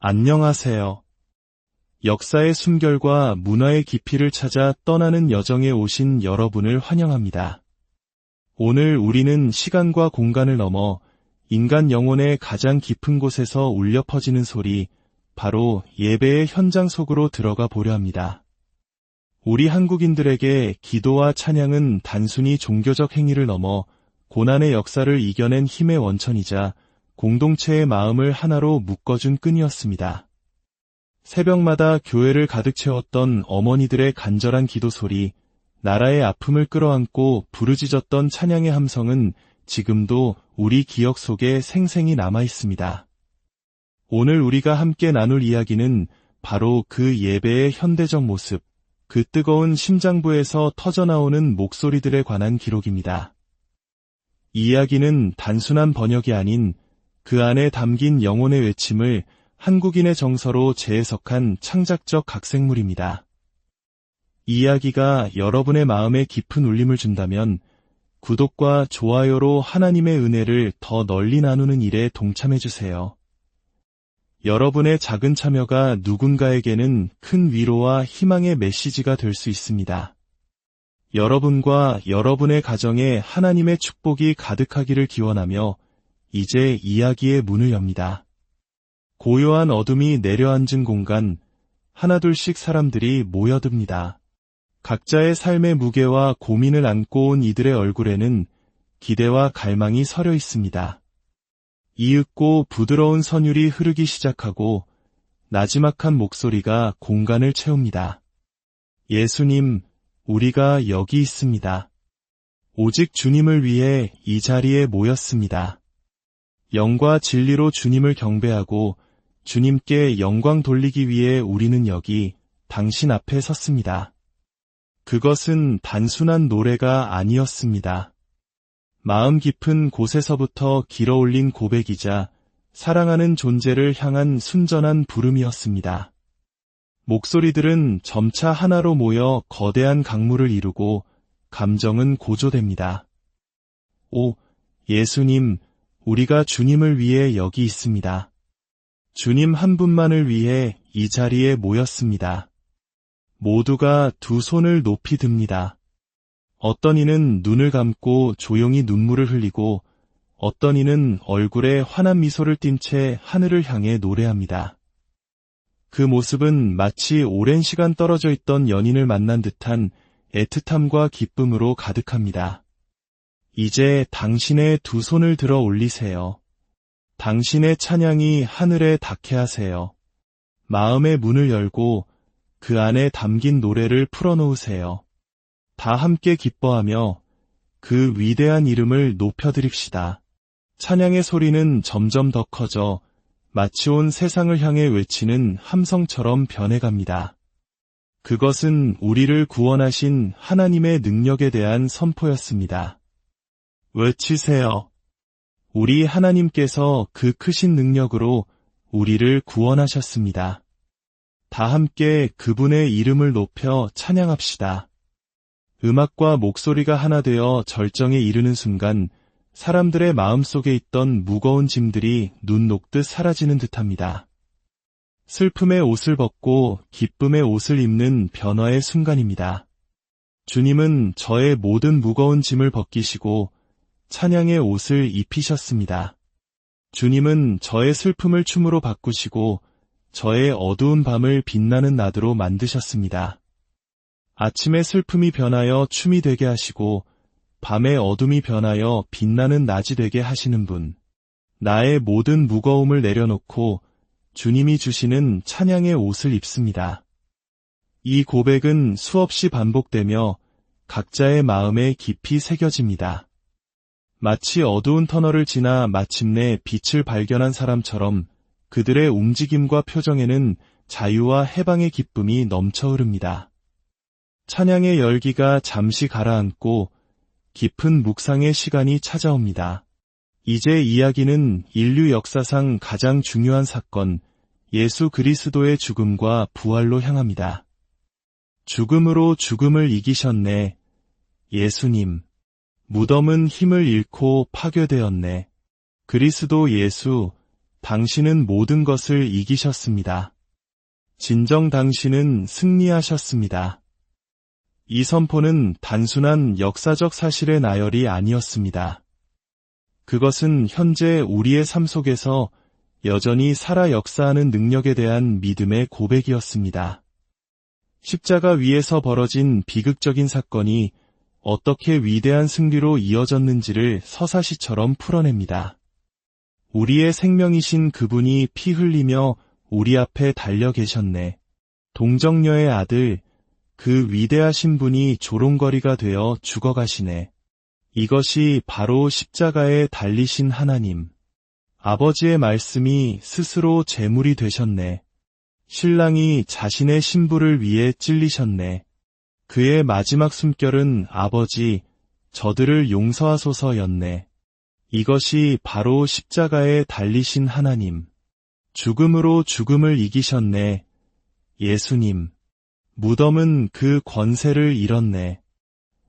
안녕하세요. 역사의 숨결과 문화의 깊이를 찾아 떠나는 여정에 오신 여러분을 환영합니다. 오늘 우리는 시간과 공간을 넘어 인간 영혼의 가장 깊은 곳에서 울려 퍼지는 소리, 바로 예배의 현장 속으로 들어가 보려 합니다. 우리 한국인들에게 기도와 찬양은 단순히 종교적 행위를 넘어 고난의 역사를 이겨낸 힘의 원천이자 공동체의 마음을 하나로 묶어준 끈이었습니다. 새벽마다 교회를 가득 채웠던 어머니들의 간절한 기도 소리, 나라의 아픔을 끌어안고 부르짖었던 찬양의 함성은 지금도 우리 기억 속에 생생히 남아 있습니다. 오늘 우리가 함께 나눌 이야기는 바로 그 예배의 현대적 모습, 그 뜨거운 심장부에서 터져나오는 목소리들에 관한 기록입니다. 이 이야기는 단순한 번역이 아닌 그 안에 담긴 영혼의 외침을 한국인의 정서로 재해석한 창작적 각색물입니다. 이 이야기가 여러분의 마음에 깊은 울림을 준다면 구독과 좋아요로 하나님의 은혜를 더 널리 나누는 일에 동참해주세요. 여러분의 작은 참여가 누군가에게는 큰 위로와 희망의 메시지가 될 수 있습니다. 여러분과 여러분의 가정에 하나님의 축복이 가득하기를 기원하며 이제 이야기의 문을 엽니다. 고요한 어둠이 내려앉은 공간, 하나둘씩 사람들이 모여듭니다. 각자의 삶의 무게와 고민을 안고 온 이들의 얼굴에는 기대와 갈망이 서려 있습니다. 이윽고 부드러운 선율이 흐르기 시작하고 나지막한 목소리가 공간을 채웁니다. 예수님, 우리가 여기 있습니다. 오직 주님을 위해 이 자리에 모였습니다. 영과 진리로 주님을 경배하고 주님께 영광 돌리기 위해 우리는 여기 당신 앞에 섰습니다. 그것은 단순한 노래가 아니었습니다. 마음 깊은 곳에서부터 길어올린 고백이자 사랑하는 존재를 향한 순전한 부름이었습니다. 목소리들은 점차 하나로 모여 거대한 강물을 이루고 감정은 고조됩니다. 오, 예수님, 우리가 주님을 위해 여기 있습니다. 주님 한 분만을 위해 이 자리에 모였습니다. 모두가 두 손을 높이 듭니다. 어떤 이는 눈을 감고 조용히 눈물을 흘리고 어떤 이는 얼굴에 환한 미소를 띤 채 하늘을 향해 노래합니다. 그 모습은 마치 오랜 시간 떨어져 있던 연인을 만난 듯한 애틋함과 기쁨으로 가득합니다. 이제 당신의 두 손을 들어 올리세요. 당신의 찬양이 하늘에 닿게 하세요. 마음의 문을 열고 그 안에 담긴 노래를 풀어놓으세요. 다 함께 기뻐하며 그 위대한 이름을 높여드립시다. 찬양의 소리는 점점 더 커져 마치 온 세상을 향해 외치는 함성처럼 변해갑니다. 그것은 우리를 구원하신 하나님의 능력에 대한 선포였습니다. 외치세요. 우리 하나님께서 그 크신 능력으로 우리를 구원하셨습니다. 다 함께 그분의 이름을 높여 찬양합시다. 음악과 목소리가 하나 되어 절정에 이르는 순간 사람들의 마음속에 있던 무거운 짐들이 눈 녹듯 사라지는 듯합니다. 슬픔의 옷을 벗고 기쁨의 옷을 입는 변화의 순간입니다. 주님은 저의 모든 무거운 짐을 벗기시고 찬양의 옷을 입히셨습니다. 주님은 저의 슬픔을 춤으로 바꾸시고 저의 어두운 밤을 빛나는 낮으로 만드셨습니다. 아침의 슬픔이 변하여 춤이 되게 하시고 밤의 어둠이 변하여 빛나는 낮이 되게 하시는 분. 나의 모든 무거움을 내려놓고 주님이 주시는 찬양의 옷을 입습니다. 이 고백은 수없이 반복되며 각자의 마음에 깊이 새겨집니다. 마치 어두운 터널을 지나 마침내 빛을 발견한 사람처럼 그들의 움직임과 표정에는 자유와 해방의 기쁨이 넘쳐 흐릅니다. 찬양의 열기가 잠시 가라앉고 깊은 묵상의 시간이 찾아옵니다. 이제 이야기는 인류 역사상 가장 중요한 사건, 예수 그리스도의 죽음과 부활로 향합니다. 죽음으로 죽음을 이기셨네. 예수님. 무덤은 힘을 잃고 파괴되었네. 그리스도 예수, 당신은 모든 것을 이기셨습니다. 진정 당신은 승리하셨습니다. 이 선포는 단순한 역사적 사실의 나열이 아니었습니다. 그것은 현재 우리의 삶 속에서 여전히 살아 역사하는 능력에 대한 믿음의 고백이었습니다. 십자가 위에서 벌어진 비극적인 사건이 어떻게 위대한 승리로 이어졌는지를 서사시처럼 풀어냅니다. 우리의 생명이신 그분이 피 흘리며 우리 앞에 달려 계셨네. 동정녀의 아들, 그 위대하신 분이 조롱거리가 되어 죽어가시네. 이것이 바로 십자가에 달리신 하나님. 아버지의 말씀이 스스로 제물이 되셨네. 신랑이 자신의 신부를 위해 찔리셨네. 그의 마지막 숨결은 아버지, 저들을 용서하소서였네. 이것이 바로 십자가에 달리신 하나님. 죽음으로 죽음을 이기셨네. 예수님. 무덤은 그 권세를 잃었네.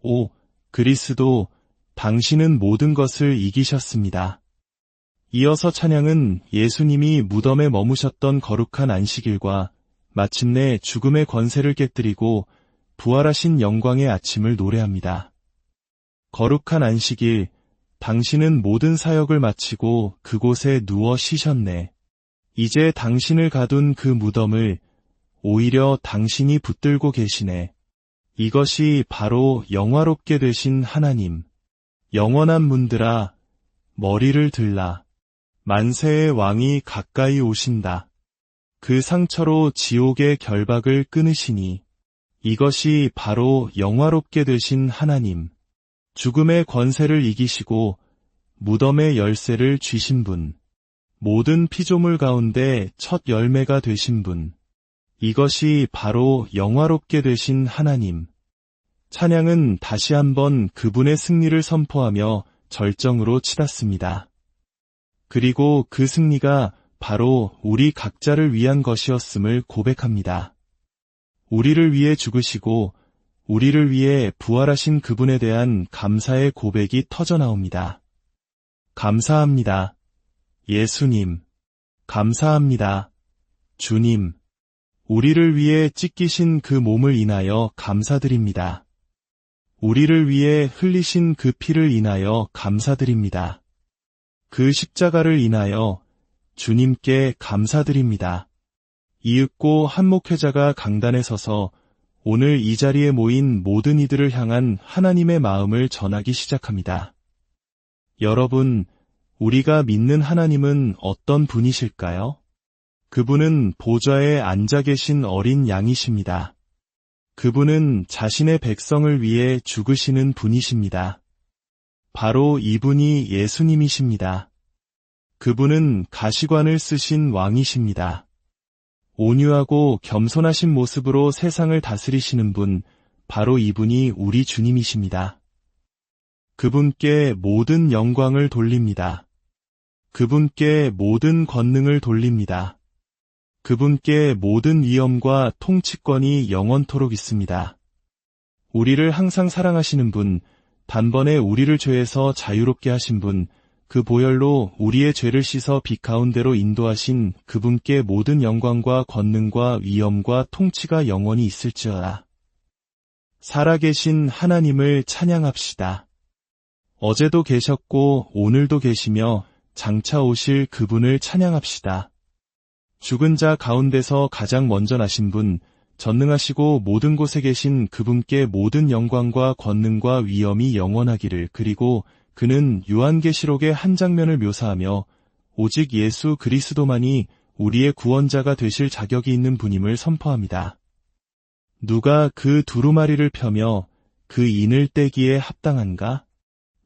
오, 그리스도, 당신은 모든 것을 이기셨습니다. 이어서 찬양은 예수님이 무덤에 머무셨던 거룩한 안식일과 마침내 죽음의 권세를 깨뜨리고 부활하신 영광의 아침을 노래합니다. 거룩한 안식일, 당신은 모든 사역을 마치고 그곳에 누워 쉬셨네. 이제 당신을 가둔 그 무덤을 오히려 당신이 붙들고 계시네. 이것이 바로 영화롭게 되신 하나님. 영원한 문들아, 머리를 들라. 만세의 왕이 가까이 오신다. 그 상처로 지옥의 결박을 끊으시니 이것이 바로 영화롭게 되신 하나님. 죽음의 권세를 이기시고 무덤의 열쇠를 쥐신 분. 모든 피조물 가운데 첫 열매가 되신 분. 이것이 바로 영화롭게 되신 하나님. 찬양은 다시 한번 그분의 승리를 선포하며 절정으로 치닫습니다. 그리고 그 승리가 바로 우리 각자를 위한 것이었음을 고백합니다. 우리를 위해 죽으시고 우리를 위해 부활하신 그분에 대한 감사의 고백이 터져나옵니다. 감사합니다. 예수님. 감사합니다. 주님. 우리를 위해 찢기신 그 몸을 인하여 감사드립니다. 우리를 위해 흘리신 그 피를 인하여 감사드립니다. 그 십자가를 인하여 주님께 감사드립니다. 이윽고 한목회자가 강단에 서서 오늘 이 자리에 모인 모든 이들을 향한 하나님의 마음을 전하기 시작합니다. 여러분, 우리가 믿는 하나님은 어떤 분이실까요? 그분은 보좌에 앉아 계신 어린 양이십니다. 그분은 자신의 백성을 위해 죽으시는 분이십니다. 바로 이분이 예수님이십니다. 그분은 가시관을 쓰신 왕이십니다. 온유하고 겸손하신 모습으로 세상을 다스리시는 분, 바로 이분이 우리 주님이십니다. 그분께 모든 영광을 돌립니다. 그분께 모든 권능을 돌립니다. 그분께 모든 위엄과 통치권이 영원토록 있습니다. 우리를 항상 사랑하시는 분, 단번에 우리를 죄에서 자유롭게 하신 분, 그 보혈로 우리의 죄를 씻어 빛 가운데로 인도하신 그분께 모든 영광과 권능과 위엄과 통치가 영원히 있을지어다. 살아계신 하나님을 찬양합시다. 어제도 계셨고 오늘도 계시며 장차 오실 그분을 찬양합시다. 죽은 자 가운데서 가장 먼저 나신 분, 전능하시고 모든 곳에 계신 그분께 모든 영광과 권능과 위엄이 영원하기를. 그리고 그는 요한계시록의 한 장면을 묘사하며 오직 예수 그리스도만이 우리의 구원자가 되실 자격이 있는 분임을 선포합니다. 누가 그 두루마리를 펴며 그 인을 떼기에 합당한가?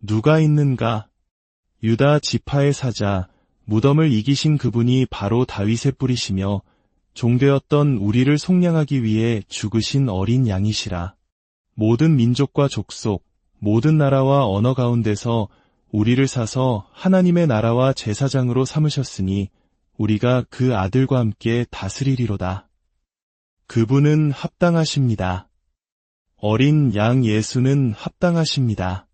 누가 있는가? 유다 지파의 사자, 무덤을 이기신 그분이 바로 다윗의 뿌리시며 종되었던 우리를 속량하기 위해 죽으신 어린 양이시라. 모든 민족과 족속, 모든 나라와 언어 가운데서 우리를 사서 하나님의 나라와 제사장으로 삼으셨으니 우리가 그 아들과 함께 다스리리로다. 그분은 합당하십니다. 어린 양 예수는 합당하십니다.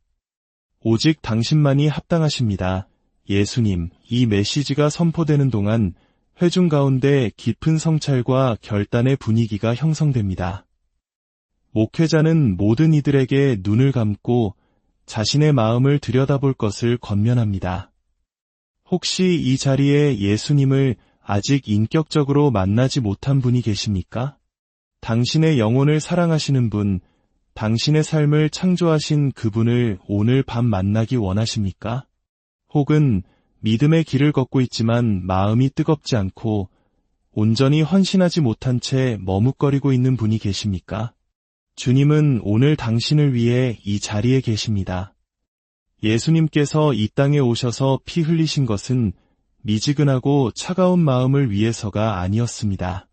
오직 당신만이 합당하십니다. 예수님, 이 메시지가 선포되는 동안 회중 가운데 깊은 성찰과 결단의 분위기가 형성됩니다. 목회자는 모든 이들에게 눈을 감고 자신의 마음을 들여다볼 것을 권면합니다. 혹시 이 자리에 예수님을 아직 인격적으로 만나지 못한 분이 계십니까? 당신의 영혼을 사랑하시는 분, 당신의 삶을 창조하신 그분을 오늘 밤 만나기 원하십니까? 혹은 믿음의 길을 걷고 있지만 마음이 뜨겁지 않고 온전히 헌신하지 못한 채 머뭇거리고 있는 분이 계십니까? 주님은 오늘 당신을 위해 이 자리에 계십니다. 예수님께서 이 땅에 오셔서 피 흘리신 것은 미지근하고 차가운 마음을 위해서가 아니었습니다.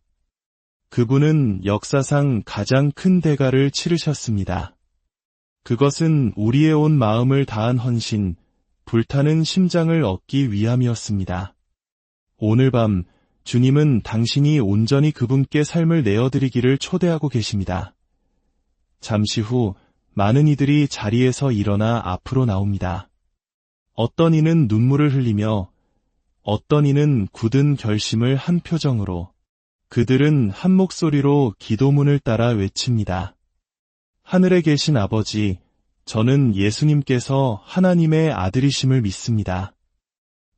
그분은 역사상 가장 큰 대가를 치르셨습니다. 그것은 우리의 온 마음을 다한 헌신, 불타는 심장을 얻기 위함이었습니다. 오늘 밤 주님은 당신이 온전히 그분께 삶을 내어드리기를 초대하고 계십니다. 잠시 후 많은 이들이 자리에서 일어나 앞으로 나옵니다. 어떤 이는 눈물을 흘리며 어떤 이는 굳은 결심을 한 표정으로 그들은 한 목소리로 기도문을 따라 외칩니다. 하늘에 계신 아버지, 저는 예수님께서 하나님의 아들이심을 믿습니다.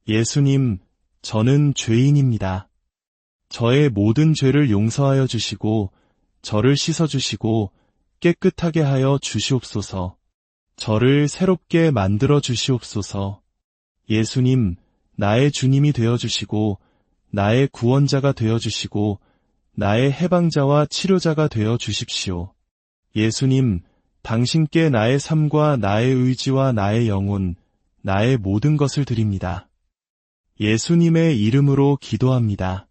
예수님, 저는 죄인입니다. 저의 모든 죄를 용서하여 주시고 저를 씻어주시고 깨끗하게 하여 주시옵소서. 저를 새롭게 만들어 주시옵소서. 예수님, 나의 주님이 되어주시고 나의 구원자가 되어주시고 나의 해방자와 치료자가 되어 주십시오. 예수님, 당신께 나의 삶과 나의 의지와 나의 영혼, 나의 모든 것을 드립니다. 예수님의 이름으로 기도합니다.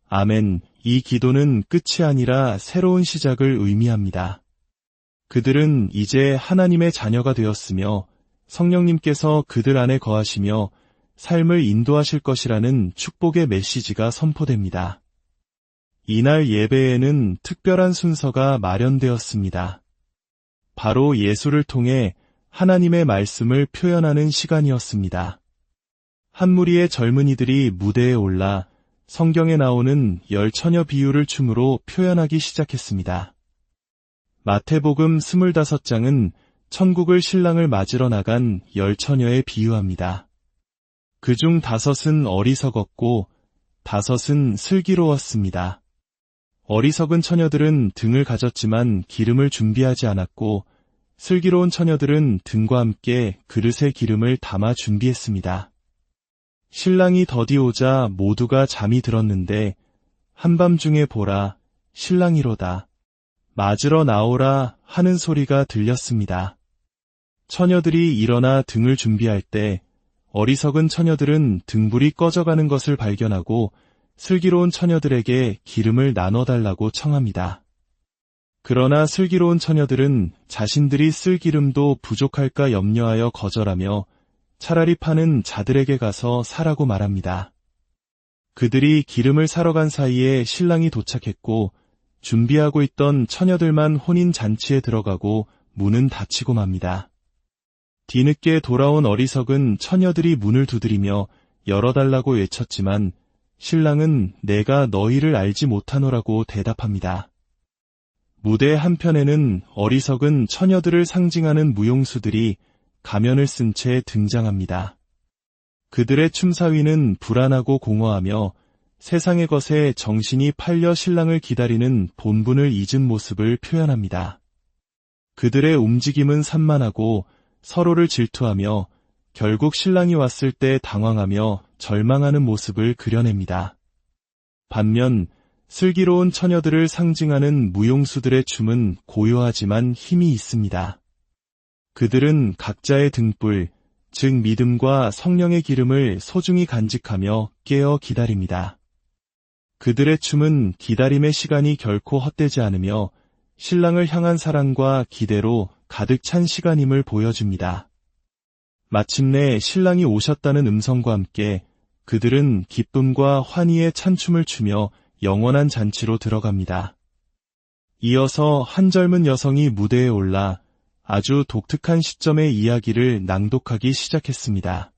아멘. 이 기도는 끝이 아니라 새로운 시작을 의미합니다. 그들은 이제 하나님의 자녀가 되었으며 성령님께서 그들 안에 거하시며 삶을 인도하실 것이라는 축복의 메시지가 선포됩니다. 이날 예배에는 특별한 순서가 마련되었습니다. 바로 예수를 통해 하나님의 말씀을 표현하는 시간이었습니다. 한 무리의 젊은이들이 무대에 올라 성경에 나오는 10처녀 비유를 춤으로 표현하기 시작했습니다. 마태복음 25장은 천국을 신랑을 맞으러 나간 10처녀에 비유합니다. 그중 5은 어리석었고 5은 슬기로웠습니다. 어리석은 처녀들은 등을 가졌지만 기름을 준비하지 않았고 슬기로운 처녀들은 등과 함께 그릇에 기름을 담아 준비했습니다. 신랑이 더디오자 모두가 잠이 들었는데 한밤중에 보라, 신랑이로다. 맞으러 나오라 하는 소리가 들렸습니다. 처녀들이 일어나 등을 준비할 때 어리석은 처녀들은 등불이 꺼져가는 것을 발견하고 슬기로운 처녀들에게 기름을 나눠달라고 청합니다. 그러나 슬기로운 처녀들은 자신들이 쓸 기름도 부족할까 염려하여 거절하며 차라리 파는 자들에게 가서 사라고 말합니다. 그들이 기름을 사러 간 사이에 신랑이 도착했고 준비하고 있던 처녀들만 혼인잔치에 들어가고 문은 닫히고 맙니다. 뒤늦게 돌아온 어리석은 처녀들이 문을 두드리며 열어달라고 외쳤지만 신랑은 내가 너희를 알지 못하노라고 대답합니다. 무대 한편에는 어리석은 처녀들을 상징하는 무용수들이 가면을 쓴 채 등장합니다. 그들의 춤사위는 불안하고 공허하며 세상의 것에 정신이 팔려 신랑을 기다리는 본분을 잊은 모습을 표현합니다. 그들의 움직임은 산만하고 서로를 질투하며 결국 신랑이 왔을 때 당황하며 절망하는 모습을 그려냅니다. 반면 슬기로운 처녀들을 상징하는 무용수들의 춤은 고요하지만 힘이 있습니다. 그들은 각자의 등불, 즉 믿음과 성령의 기름을 소중히 간직하며 깨어 기다립니다. 그들의 춤은 기다림의 시간이 결코 헛되지 않으며 신랑을 향한 사랑과 기대로 가득 찬 시간임을 보여줍니다. 마침내 신랑이 오셨다는 음성과 함께 그들은 기쁨과 환희의 찬춤을 추며 영원한 잔치로 들어갑니다. 이어서 한 젊은 여성이 무대에 올라 아주 독특한 시점의 이야기를 낭독하기 시작했습니다.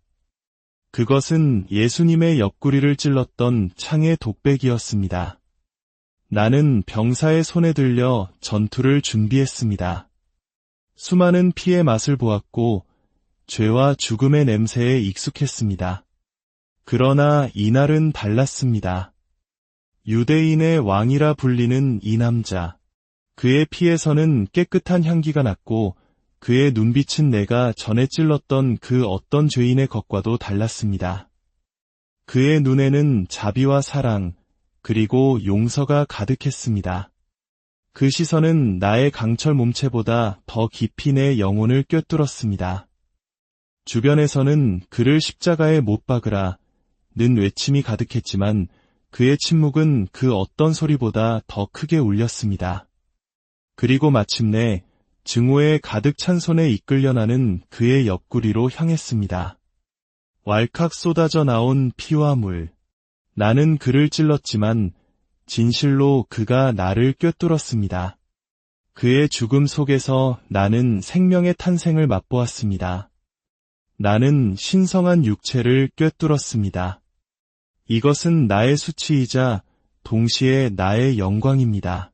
그것은 예수님의 옆구리를 찔렀던 창의 독백이었습니다. 나는 병사의 손에 들려 전투를 준비했습니다. 수많은 피의 맛을 보았고 죄와 죽음의 냄새에 익숙했습니다. 그러나 이날은 달랐습니다. 유대인의 왕이라 불리는 이 남자. 그의 피에서는 깨끗한 향기가 났고 그의 눈빛은 내가 전에 찔렀던 그 어떤 죄인의 것과도 달랐습니다. 그의 눈에는 자비와 사랑, 그리고 용서가 가득했습니다. 그 시선은 나의 강철 몸체보다 더 깊이 내 영혼을 꿰뚫었습니다. 주변에서는 그를 십자가에 못 박으라 는 외침이 가득했지만 그의 침묵은 그 어떤 소리보다 더 크게 울렸습니다. 그리고 마침내 증오에 가득 찬 손에 이끌려 나는 그의 옆구리로 향했습니다. 왈칵 쏟아져 나온 피와 물. 나는 그를 찔렀지만 진실로 그가 나를 꿰뚫었습니다. 그의 죽음 속에서 나는 생명의 탄생을 맛보았습니다. 나는 신성한 육체를 꿰뚫었습니다. 이것은 나의 수치이자 동시에 나의 영광입니다.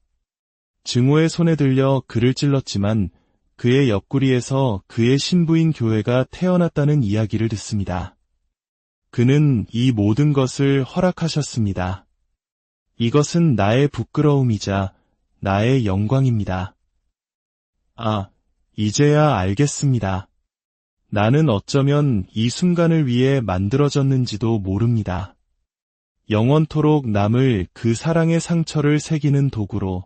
증오의 손에 들려 그를 찔렀지만 그의 옆구리에서 그의 신부인 교회가 태어났다는 이야기를 듣습니다. 그는 이 모든 것을 허락하셨습니다. 이것은 나의 부끄러움이자 나의 영광입니다. 아, 이제야 알겠습니다. 나는 어쩌면 이 순간을 위해 만들어졌는지도 모릅니다. 영원토록 남을 그 사랑의 상처를 새기는 도구로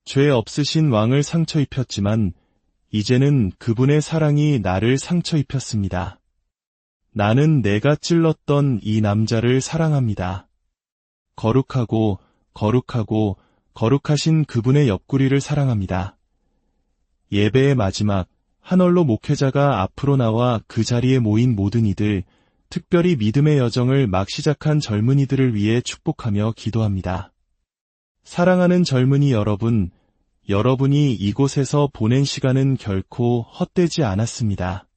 죄 없으신 왕을 상처 입혔지만 이제는 그분의 사랑이 나를 상처 입혔습니다. 나는 내가 찔렀던 이 남자를 사랑합니다. 거룩하고 거룩하고 거룩하신 그분의 옆구리를 사랑합니다. 예배의 마지막 한얼로 목회자가 앞으로 나와 그 자리에 모인 모든 이들, 특별히 믿음의 여정을 막 시작한 젊은이들을 위해 축복하며 기도합니다. 사랑하는 젊은이 여러분, 여러분이 이곳에서 보낸 시간은 결코 헛되지 않았습니다.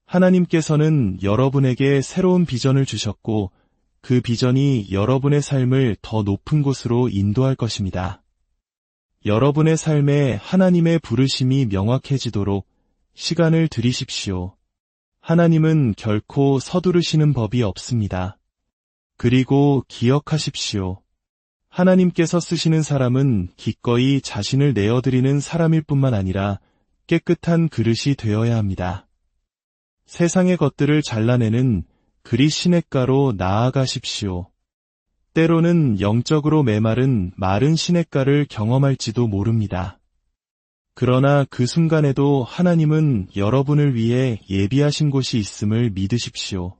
하나님께서는 여러분에게 새로운 비전을 주셨고 그 비전이 여러분의 삶을 더 높은 곳으로 인도할 것입니다. 여러분의 삶에 하나님의 부르심이 명확해지도록 시간을 들이십시오. 하나님은 결코 서두르시는 법이 없습니다. 그리고 기억하십시오. 하나님께서 쓰시는 사람은 기꺼이 자신을 내어드리는 사람일 뿐만 아니라 깨끗한 그릇이 되어야 합니다. 세상의 것들을 잘라내는 그리 시냇가로 나아가십시오. 때로는 영적으로 메마른 마른 시냇가를 경험할지도 모릅니다. 그러나 그 순간에도 하나님은 여러분을 위해 예비하신 곳이 있음을 믿으십시오.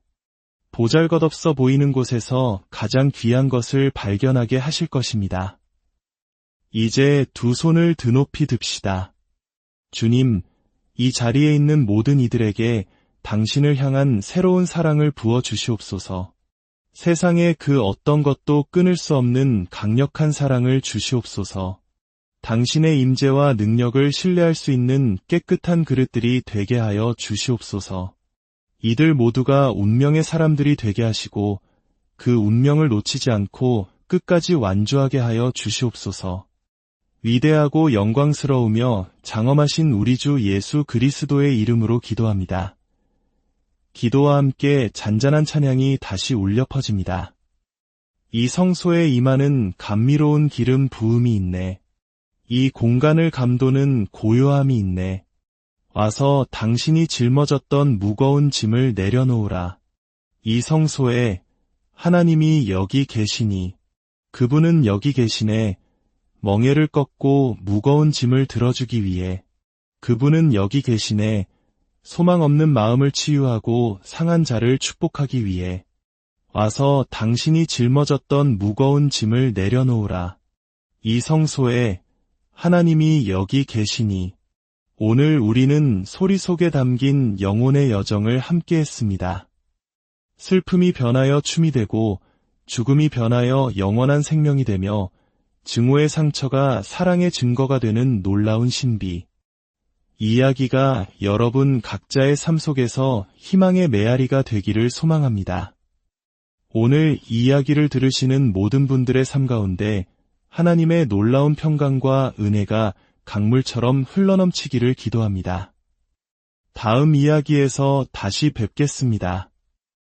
보잘것없어 보이는 곳에서 가장 귀한 것을 발견하게 하실 것입니다. 이제 두 손을 드높이 듭시다. 주님, 이 자리에 있는 모든 이들에게 당신을 향한 새로운 사랑을 부어 주시옵소서. 세상의 그 어떤 것도 끊을 수 없는 강력한 사랑을 주시옵소서. 당신의 임재와 능력을 신뢰할 수 있는 깨끗한 그릇들이 되게 하여 주시옵소서. 이들 모두가 운명의 사람들이 되게 하시고 그 운명을 놓치지 않고 끝까지 완주하게 하여 주시옵소서. 위대하고 영광스러우며 장엄하신 우리 주 예수 그리스도의 이름으로 기도합니다. 기도와 함께 잔잔한 찬양이 다시 울려 퍼집니다. 이 성소에 임하는 감미로운 기름 부음이 있네. 이 공간을 감도는 고요함이 있네. 와서 당신이 짊어졌던 무거운 짐을 내려놓으라. 이 성소에 하나님이 여기 계시니 그분은 여기 계시네. 멍에를 꺾고 무거운 짐을 들어주기 위해 그분은 여기 계시네. 소망 없는 마음을 치유하고 상한 자를 축복하기 위해 와서 당신이 짊어졌던 무거운 짐을 내려놓으라. 이 성소에 하나님이 여기 계시니 오늘 우리는 소리 속에 담긴 영혼의 여정을 함께 했습니다. 슬픔이 변하여 춤이 되고 죽음이 변하여 영원한 생명이 되며 증오의 상처가 사랑의 증거가 되는 놀라운 신비. 이 이야기가 여러분 각자의 삶 속에서 희망의 메아리가 되기를 소망합니다. 오늘 이 이야기를 들으시는 모든 분들의 삶 가운데 하나님의 놀라운 평강과 은혜가 강물처럼 흘러넘치기를 기도합니다. 다음 이야기에서 다시 뵙겠습니다.